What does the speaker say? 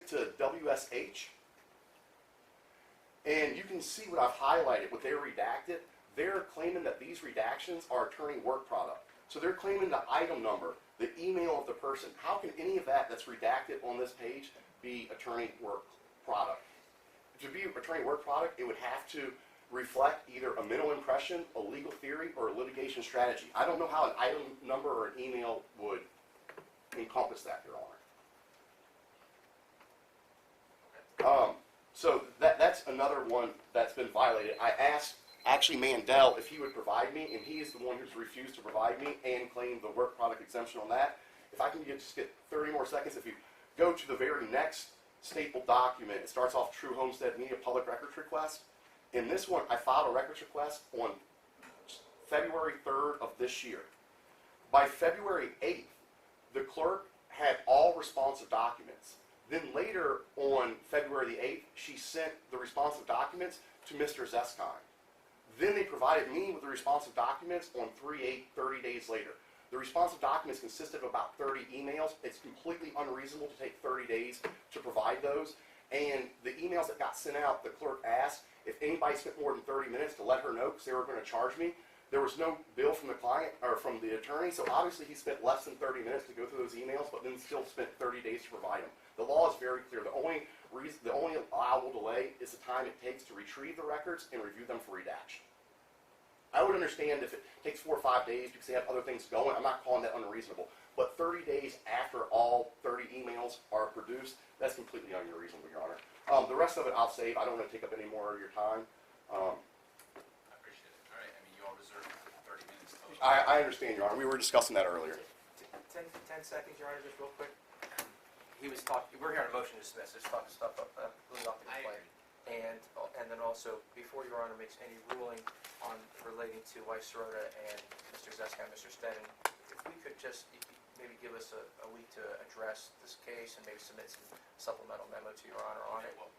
to WSH, and you can see what I've highlighted, what they're redacted. They're claiming that these redactions are attorney work product. So they're claiming the item number, the email of the person. How can any of that that's redacted on this page be attorney work product? To be attorney work product, it would have to reflect either a mental impression, a legal theory, or a litigation strategy. I don't know how an item number or an email would encompass that, Your Honor. So that's another one that's been violated. I asked actually Mandel if he would provide me, and he is the one who's refused to provide me and claimed the work product exemption on that. If I can just get 30 more seconds, if you go to the very next stapled document, it starts off True Homestead Media Public Records Request. In this one, I filed a records request on February 3rd of this year. By February 8th, the clerk had all responsive documents. Then later on February the 8th, she sent the responsive documents to Mr. Zeskine. Then they provided me with the responsive documents on 3/8, 30 days later. The responsive documents consisted of about 30 emails. It's completely unreasonable to take 30 days to provide those. And the emails that got sent out, the clerk asked if anybody spent more than 30 minutes to let her know because they were going to charge me. There was no bill from the client or from the attorney, so obviously he spent less than 30 minutes to go through those emails, but then still spent 30 days to provide them. The law is very clear. The only allowable delay is the time it takes to retrieve the records and review them for redaction. I would understand if it takes 4 or 5 days because they have other things going. I'm not calling that unreasonable. But 30 days after all 30 emails are produced, that's completely unreasonable, Your Honor. The rest of it I'll save. I don't want to take up any more of your time. I appreciate it. All right. I mean, you all reserved 30 minutes. I understand, Your Honor. We were discussing that earlier. 10 seconds, Your Honor, just real quick. He was talking. We're here on a motion to dismiss. There's talking stuff up, really off the complaint. And then also, before Your Honor makes any ruling on relating to Wife Sirota and Mr. Zeska and Mr. Steadman, if we could just maybe give us a week to address this case and maybe submit some supplemental memo to Your Honor on it. Well,